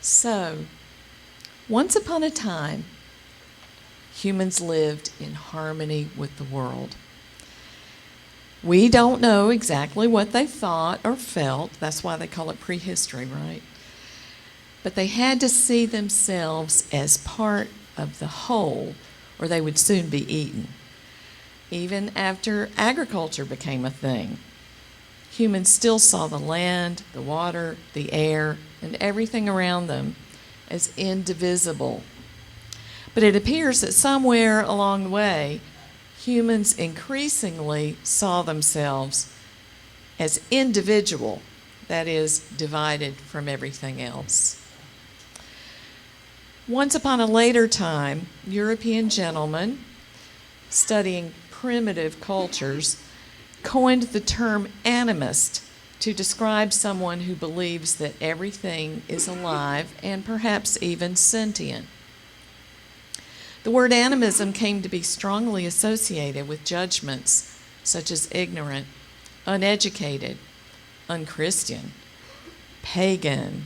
So, once upon a time, humans lived in harmony with the world. We don't know exactly what they thought or felt. That's why they call it prehistory, right? But they had to see themselves as part of the whole, or they would soon be eaten. Even after agriculture became a thing, humans still saw the land, the water, the air, and everything around them as indivisible. But it appears that somewhere along the way, humans increasingly saw themselves as individual, that is, divided from everything else. Once upon a later time, European gentlemen studying primitive cultures coined the term animist to describe someone who believes that everything is alive and perhaps even sentient. The word animism came to be strongly associated with judgments such as ignorant, uneducated, unchristian, pagan,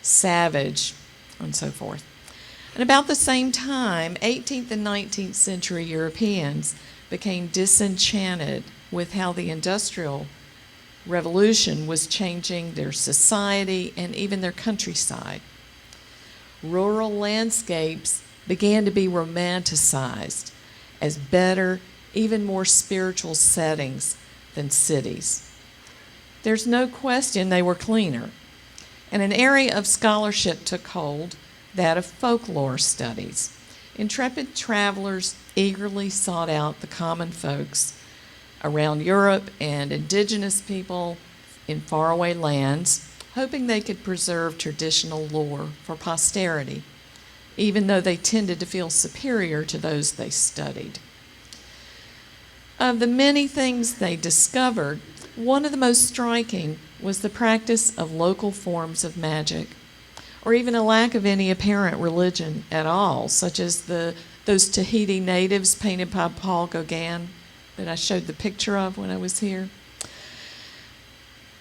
savage, and so forth. And about the same time, 18th and 19th century Europeans became disenchanted with how the Industrial Revolution was changing their society and even their countryside. Rural landscapes began to be romanticized as better, even more spiritual settings than cities. There's no question they were cleaner. And an area of scholarship took hold, that of folklore studies. Intrepid travelers eagerly sought out the common folks around Europe and indigenous people in faraway lands, hoping they could preserve traditional lore for posterity, even though they tended to feel superior to those they studied. Of the many things they discovered, one of the most striking was the practice of local forms of magic, or even a lack of any apparent religion at all, such as those Tahiti natives painted by Paul Gauguin that I showed the picture of when I was here.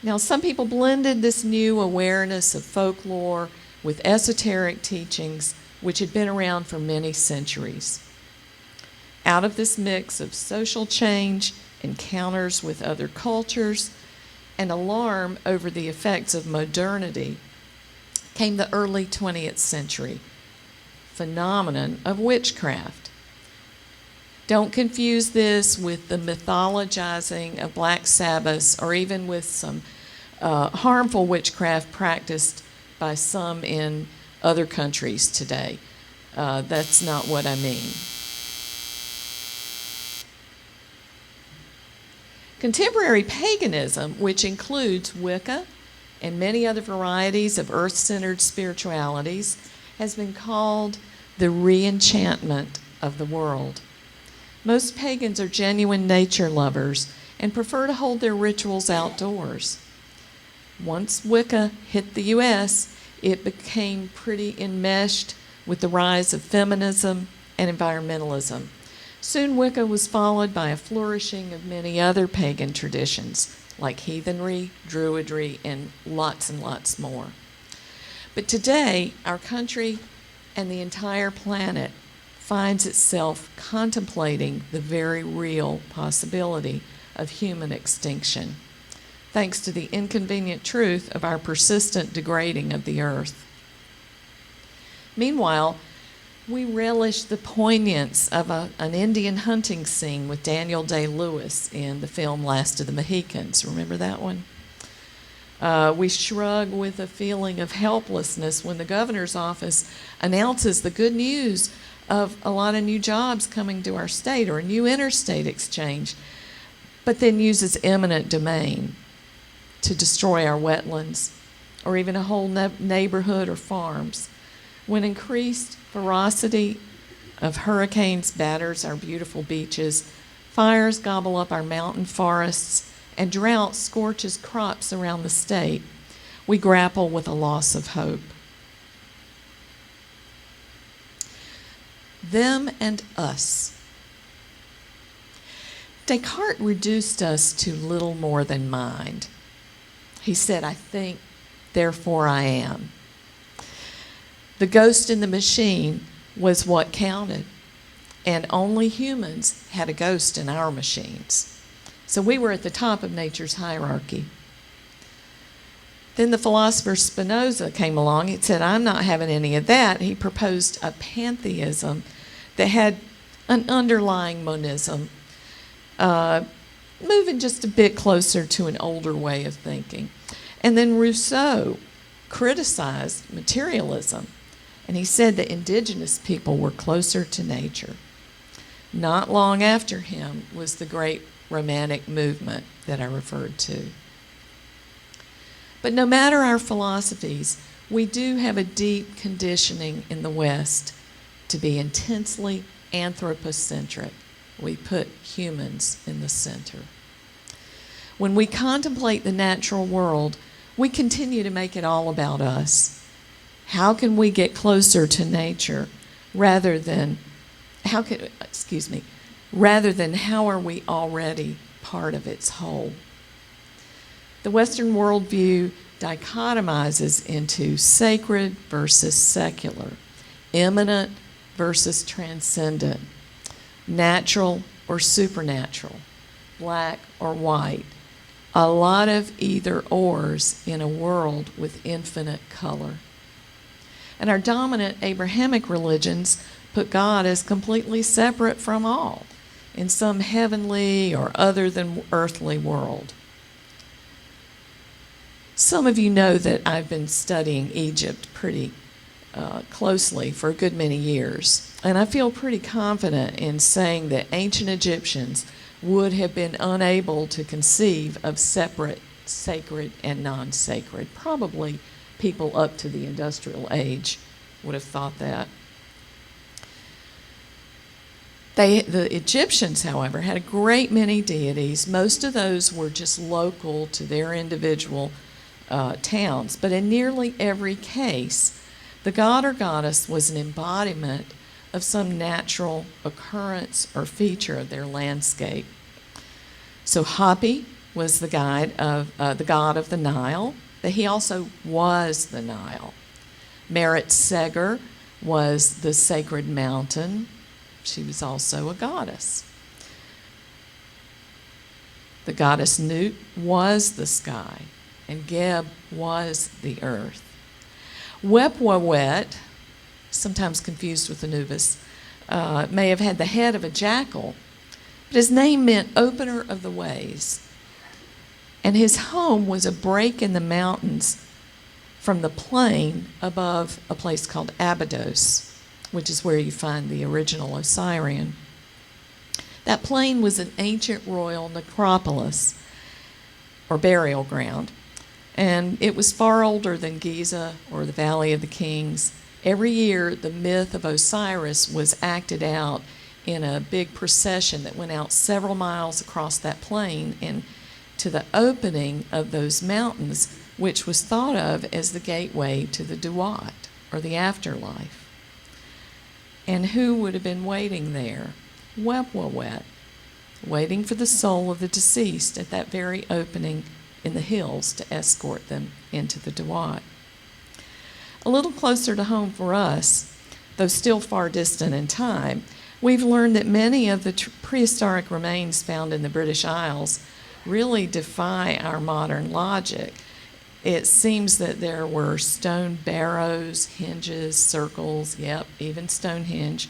Now, some people blended this new awareness of folklore with esoteric teachings which had been around for many centuries. Out of this mix of social change, encounters with other cultures, and alarm over the effects of modernity, came the early 20th century phenomenon of witchcraft. Don't confuse this with the mythologizing of black Sabbaths or even with some harmful witchcraft practiced by some in other countries today. That's not what I mean. Contemporary paganism, which includes Wicca and many other varieties of earth-centered spiritualities, has been called the re-enchantment of the world. Most pagans are genuine nature lovers and prefer to hold their rituals outdoors. Once Wicca hit the U.S., it became pretty enmeshed with the rise of feminism and environmentalism. Soon Wicca was followed by a flourishing of many other pagan traditions, like heathenry, druidry, and lots more. But today, our country and the entire planet finds itself contemplating the very real possibility of human extinction, thanks to the inconvenient truth of our persistent degrading of the earth. Meanwhile, we relish the poignance of an Indian hunting scene with Daniel Day-Lewis in the film Last of the Mohicans. Remember that one? We shrug with a feeling of helplessness when the governor's office announces the good news of a lot of new jobs coming to our state or a new interstate exchange, but then uses eminent domain to destroy our wetlands or even a whole neighborhood or farms. When increased ferocity of hurricanes batters our beautiful beaches, fires gobble up our mountain forests, and drought scorches crops around the state, we grapple with a loss of hope. Them and us. Descartes reduced us to little more than mind. He said, I think, therefore I am. The ghost in the machine was what counted, and only humans had a ghost in our machines. So we were at the top of nature's hierarchy. Then the philosopher Spinoza came along. He said, I'm not having any of that. He proposed a pantheism that had an underlying monism, moving just a bit closer to an older way of thinking. And then Rousseau criticized materialism, and he said that indigenous people were closer to nature. Not long after him was the great Romantic movement that I referred to. But no matter our philosophies, we do have a deep conditioning in the West to be intensely anthropocentric. We put humans in the center. When we contemplate the natural world, we continue to make it all about us. How can we get closer to nature rather than how are we already part of its whole? The Western worldview dichotomizes into sacred versus secular, immanent versus transcendent, natural or supernatural, black or white. A lot of either-ors in a world with infinite color. And our dominant Abrahamic religions put God as completely separate from all, in some heavenly or other than earthly world. Some of you know that I've been studying Egypt pretty closely for a good many years, and I feel pretty confident in saying that ancient Egyptians would have been unable to conceive of separate sacred and non-sacred. Probably people up to the industrial age would have thought that. The Egyptians, however, had a great many deities. Most of those were just local to their individual towns. But in nearly every case, the god or goddess was an embodiment of some natural occurrence or feature of their landscape. So Hapi was the god of the Nile, but he also was the Nile. Merit Seger was the sacred mountain. She was also a goddess. The goddess Nut was the sky, and Geb was the earth. Wepwawet, sometimes confused with Anubis, may have had the head of a jackal, but his name meant opener of the ways. And his home was a break in the mountains from the plain above a place called Abydos, which is where you find the original Osirian. That plain was an ancient royal necropolis, or burial ground, and it was far older than Giza or the Valley of the Kings. Every year, the myth of Osiris was acted out in a big procession that went out several miles across that plain and to the opening of those mountains, which was thought of as the gateway to the Duat, or the afterlife. And who would have been waiting there? Wepwawet, waiting for the soul of the deceased at that very opening in the hills to escort them into the Duat. A little closer to home for us, though still far distant in time, we've learned that many of the prehistoric remains found in the British Isles really defy our modern logic. It seems that there were stone barrows, hinges, circles, even Stonehenge,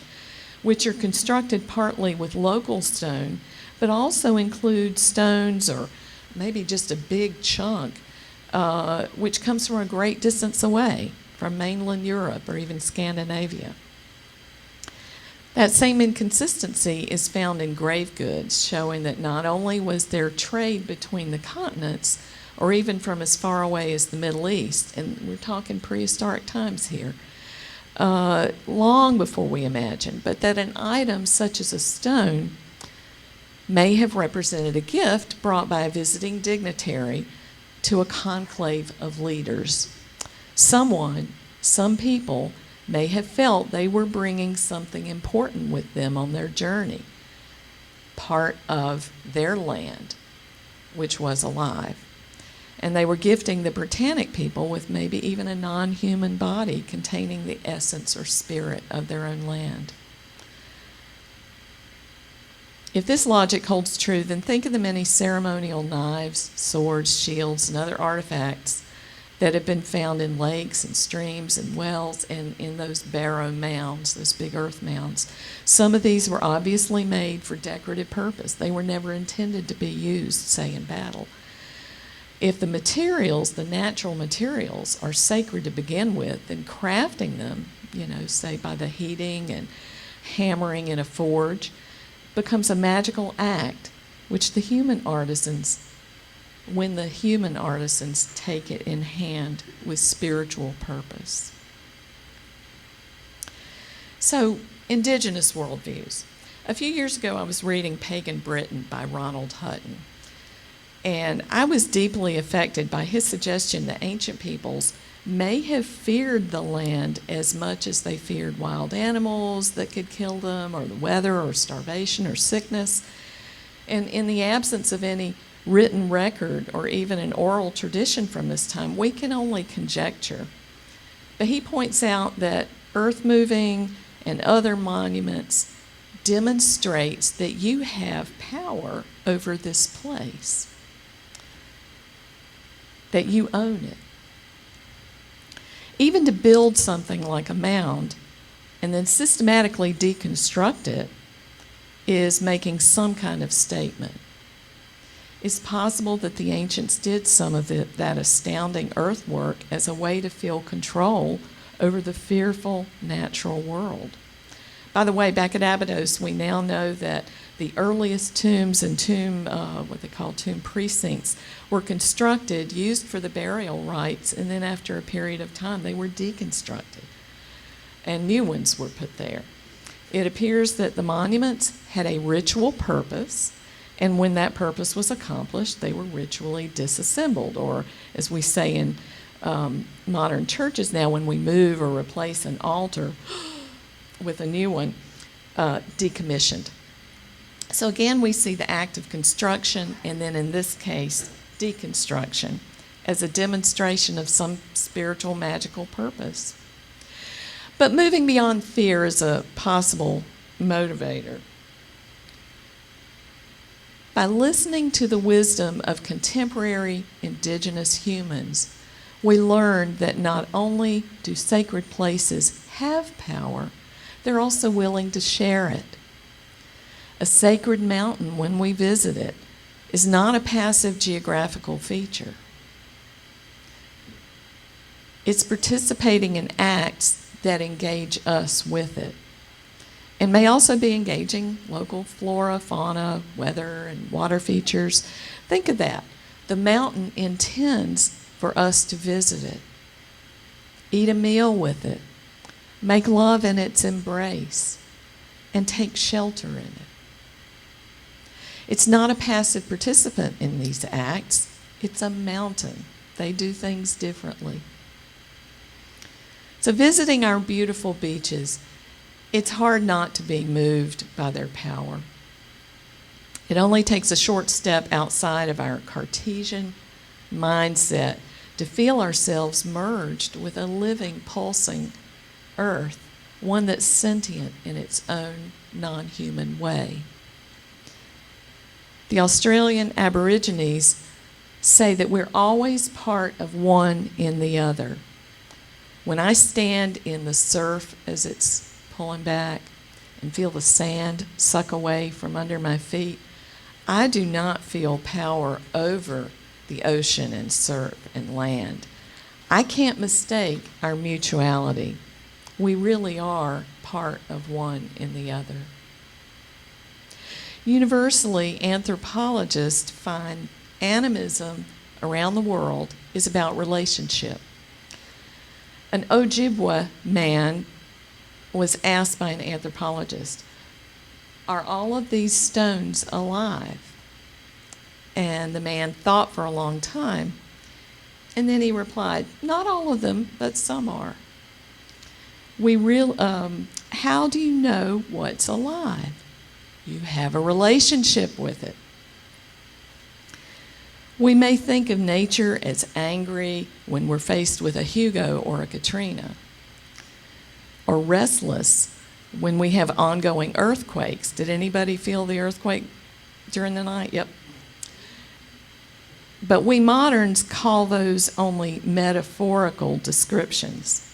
which are constructed partly with local stone, but also include stones or maybe just a big chunk, which comes from a great distance away, from mainland Europe or even Scandinavia. That same inconsistency is found in grave goods, showing that not only was there trade between the continents, or even from as far away as the Middle East, and we're talking prehistoric times here, long before we imagine, but that an item such as a stone may have represented a gift brought by a visiting dignitary to a conclave of leaders. Some people may have felt they were bringing something important with them on their journey, part of their land, which was alive. And they were gifting the Britannic people with maybe even a non-human body containing the essence or spirit of their own land. If this logic holds true, then think of the many ceremonial knives, swords, shields, and other artifacts that have been found in lakes and streams and wells and in those barrow mounds, those big earth mounds. Some of these were obviously made for decorative purpose. They were never intended to be used, say, in battle. If the materials, the natural materials, are sacred to begin with, then crafting them, say by the heating and hammering in a forge, becomes a magical act which the human artisans, when the human artisans take it in hand with spiritual purpose. So, Indigenous Worldviews. A few years ago, I was reading Pagan Britain by Ronald Hutton, and I was deeply affected by his suggestion that ancient peoples may have feared the land as much as they feared wild animals that could kill them, or the weather, or starvation, or sickness. And in the absence of any written record or even an oral tradition from this time, we can only conjecture. But he points out that earth moving and other monuments demonstrates that you have power over this place, that you own it. Even to build something like a mound and then systematically deconstruct it is making some kind of statement. It's possible that the ancients did some of that astounding earthwork as a way to feel control over the fearful natural world. By the way, back at Abydos, we now know that the earliest tombs and what they call tomb precincts were constructed, used for the burial rites, and then after a period of time they were deconstructed and new ones were put there. It appears that the monuments had a ritual purpose, and when that purpose was accomplished, they were ritually disassembled, or as we say in modern churches now, when we move or replace an altar with a new one, decommissioned. So again, we see the act of construction, and then in this case, deconstruction, as a demonstration of some spiritual, magical purpose. But moving beyond fear is a possible motivator. By listening to the wisdom of contemporary indigenous humans, we learn that not only do sacred places have power, they're also willing to share it. A sacred mountain, when we visit it, is not a passive geographical feature. It's participating in acts that engage us with it, and may also be engaging local flora, fauna, weather, and water features. Think of that. The mountain intends for us to visit it, eat a meal with it, make love in its embrace, and take shelter in it. It's not a passive participant in these acts. It's a mountain. They do things differently. So visiting our beautiful beaches, it's hard not to be moved by their power. It only takes a short step outside of our Cartesian mindset to feel ourselves merged with a living, pulsing earth, one that's sentient in its own non-human way. The Australian Aborigines say that we're always part of one in the other. When I stand in the surf as it's pulling back and feel the sand suck away from under my feet, I do not feel power over the ocean and surf and land. I can't mistake our mutuality. We really are part of one in the other. Universally, anthropologists find animism around the world is about relationship. An Ojibwa man was asked by an anthropologist, "Are all of these stones alive?" And the man thought for a long time, and then he replied, "Not all of them, but some are." How do you know what's alive? You have a relationship with it. We may think of nature as angry when we're faced with a Hugo or a Katrina, or restless when we have ongoing earthquakes. Did anybody feel the earthquake during the night? Yep. But we moderns call those only metaphorical descriptions.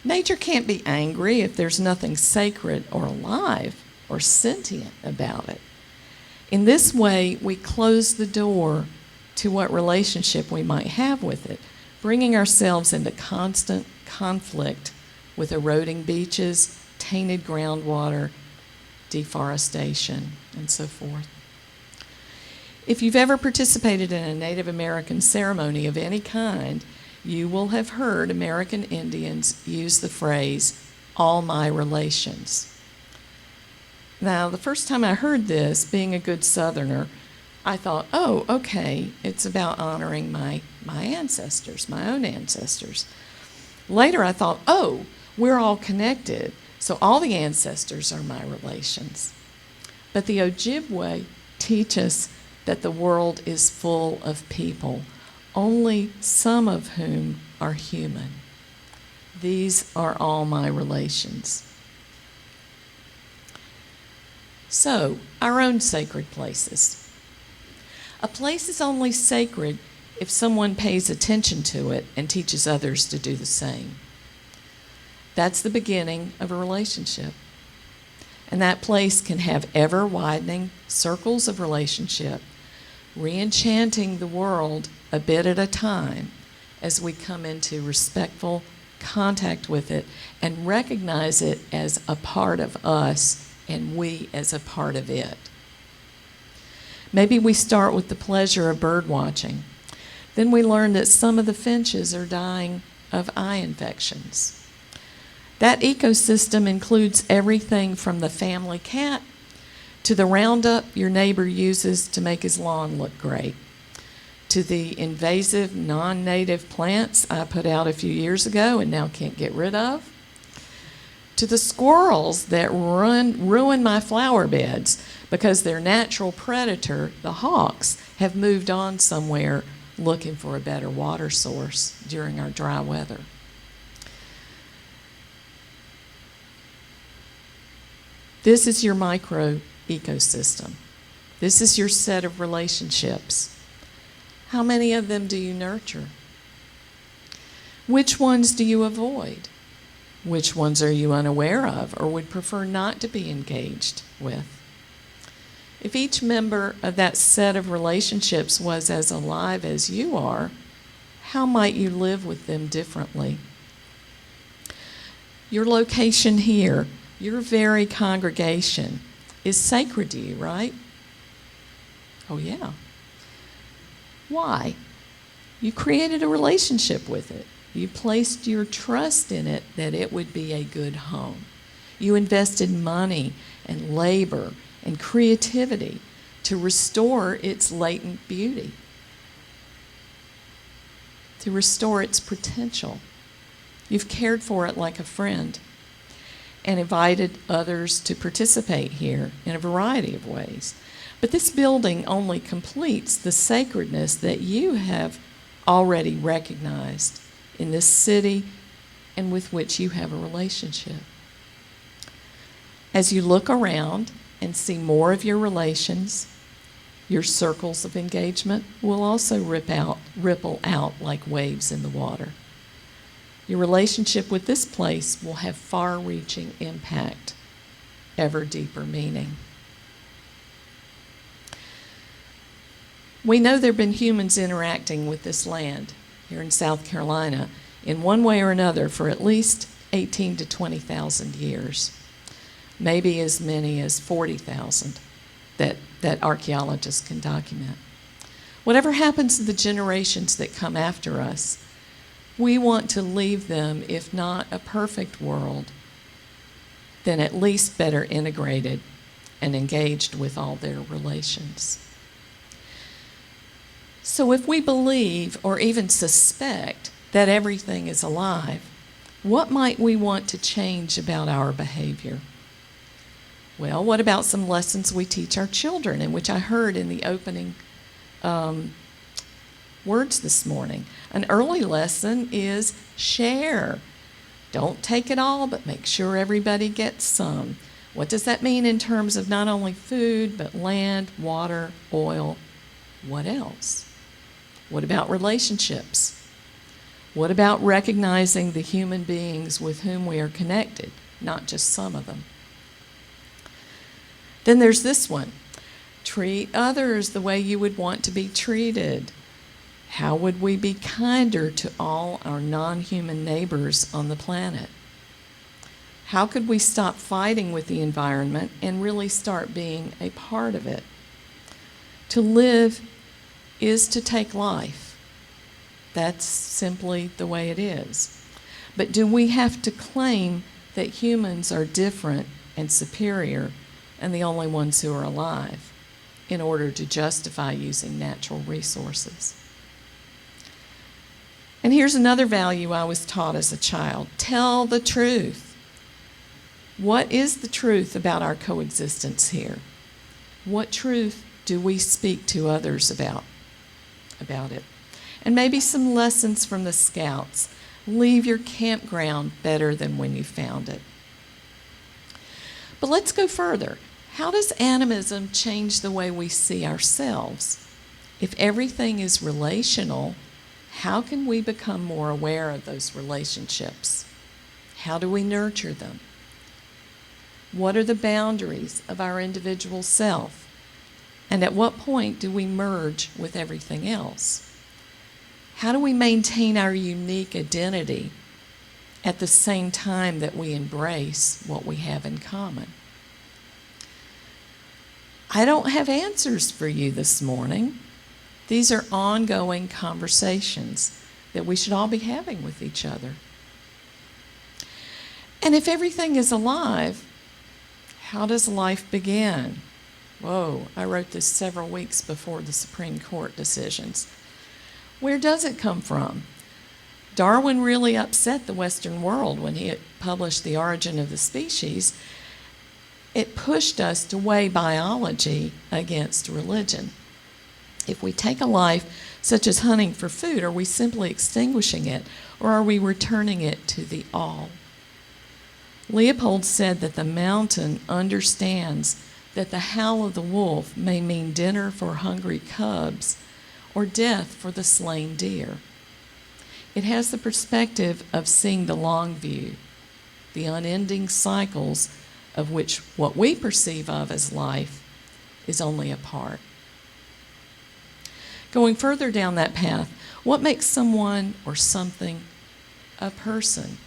Nature can't be angry if there's nothing sacred or alive or sentient about it. In this way, we close the door to what relationship we might have with it, bringing ourselves into constant conflict with eroding beaches, tainted groundwater, deforestation, and so forth. If you've ever participated in a Native American ceremony of any kind, you will have heard American Indians use the phrase, all my relations. Now, the first time I heard this, being a good Southerner, I thought, oh, okay, it's about honoring my ancestors, my own ancestors. Later I thought, oh, we're all connected, so all the ancestors are my relations. But the Ojibwe teach us that the world is full of people, only some of whom are human. These are all my relations. So, our own sacred places. A place is only sacred if someone pays attention to it and teaches others to do the same. That's the beginning of a relationship. And that place can have ever-widening circles of relationship, re-enchanting the world a bit at a time as we come into respectful contact with it and recognize it as a part of us and we as a part of it. Maybe we start with the pleasure of bird watching. Then we learn that some of the finches are dying of eye infections. That ecosystem includes everything from the family cat to the Roundup your neighbor uses to make his lawn look great, to the invasive non-native plants I put out a few years ago and now can't get rid of, to the squirrels that ruin my flower beds because their natural predator, the hawks, have moved on somewhere looking for a better water source during our dry weather. This is your micro ecosystem. This is your set of relationships. How many of them do you nurture? Which ones do you avoid? Which ones are you unaware of or would prefer not to be engaged with? If each member of that set of relationships was as alive as you are, how might you live with them differently? Your location here, your very congregation, is sacred to you, right? Oh, yeah. Why? You created a relationship with it. You placed your trust in it that it would be a good home. You invested money and labor and creativity to restore its latent beauty, to restore its potential. You've cared for it like a friend and invited others to participate here in a variety of ways. But this building only completes the sacredness that you have already recognized in this city and with which you have a relationship. As you look around and see more of your relations, your circles of engagement will also ripple out like waves in the water. Your relationship with this place will have far-reaching impact, ever deeper meaning. We know there have been humans interacting with this land here in South Carolina in one way or another for at least 18 to 20,000 years, maybe as many as 40,000 that archaeologists can document. Whatever happens to the generations that come after us, we want to leave them, if not a perfect world, then at least better integrated and engaged with all their relations. So if we believe or even suspect that everything is alive, what might we want to change about our behavior? Well, what about some lessons we teach our children, and which I heard in the opening words this morning. An early lesson is share. Don't take it all, but make sure everybody gets some. What does that mean in terms of not only food, but land, water, oil? What else? What about relationships? What about recognizing the human beings with whom we are connected, not just some of them? Then there's this one. Treat others the way you would want to be treated. How would we be kinder to all our non-human neighbors on the planet? How could we stop fighting with the environment and really start being a part of it? To live is to take life. That's simply the way it is. But do we have to claim that humans are different and superior and the only ones who are alive in order to justify using natural resources? And here's another value I was taught as a child. Tell the truth. What is the truth about our coexistence here? What truth do we speak to others about it? And maybe some lessons from the Scouts. Leave your campground better than when you found it. But let's go further. How does animism change the way we see ourselves? If everything is relational, how can we become more aware of those relationships? How do we nurture them? What are the boundaries of our individual self? And at what point do we merge with everything else? How do we maintain our unique identity at the same time that we embrace what we have in common? I don't have answers for you this morning. These are ongoing conversations that we should all be having with each other. And if everything is alive, how does life begin? Whoa, I wrote this several weeks before the Supreme Court decisions. Where does it come from? Darwin really upset the Western world when he published The Origin of the Species. It pushed us to weigh biology against religion. If we take a life such as hunting for food, are we simply extinguishing it, or are we returning it to the all? Leopold said that the mountain understands that the howl of the wolf may mean dinner for hungry cubs or death for the slain deer. It has the perspective of seeing the long view, the unending cycles of which what we perceive of as life is only a part. Going further down that path, what makes someone or something a person?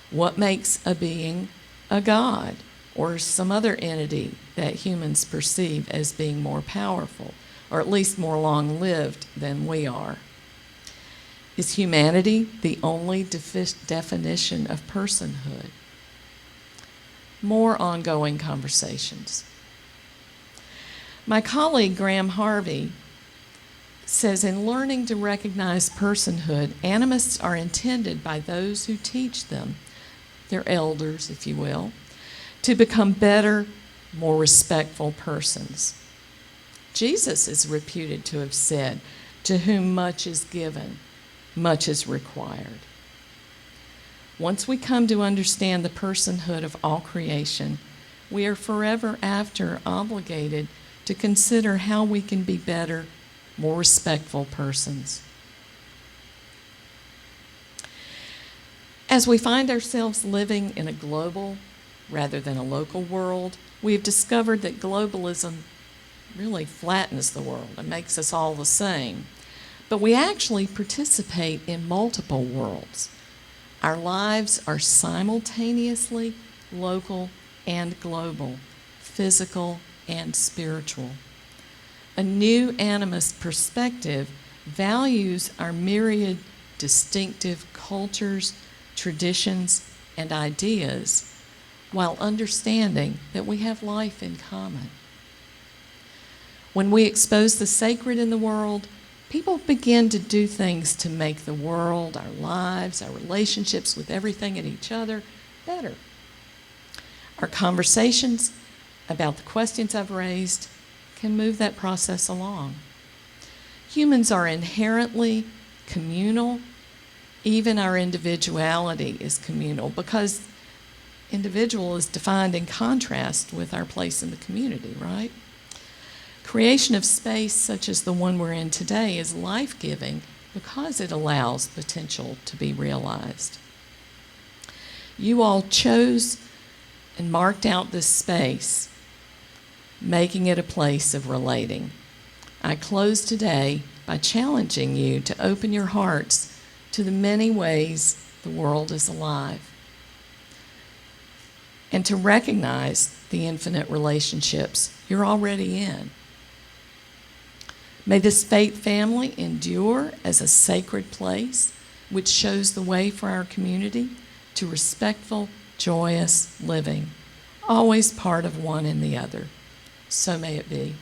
What makes a being a god or some other entity that humans perceive as being more powerful, or at least more long-lived than we are? Is humanity the only definition of personhood? More ongoing conversations. My colleague Graham Harvey says, in learning to recognize personhood, animists are intended by those who teach them, their elders, if you will, to become better, more respectful persons. Jesus is reputed to have said, "To whom much is given, much is required." Once we come to understand the personhood of all creation, we are forever after obligated to consider how we can be better, more respectful persons. As we find ourselves living in a global rather than a local world, we have discovered that globalism really flattens the world and makes us all the same. But we actually participate in multiple worlds. Our lives are simultaneously local and global, physical and spiritual. A new animist perspective values our myriad distinctive cultures, traditions, and ideas while understanding that we have life in common. When we expose the sacred in the world, people begin to do things to make the world, our lives, our relationships with everything and each other better. Our conversations about the questions I've raised can move that process along. Humans are inherently communal. Even our individuality is communal because individual is defined in contrast with our place in the community, right? Creation of space such as the one we're in today is life-giving because it allows potential to be realized. You all chose and marked out this space, making it a place of relating. I close today by challenging you to open your hearts to the many ways the world is alive and to recognize the infinite relationships you're already in. May this faith family endure as a sacred place which shows the way for our community to respectful, joyous living, always part of one and the other. So may it be.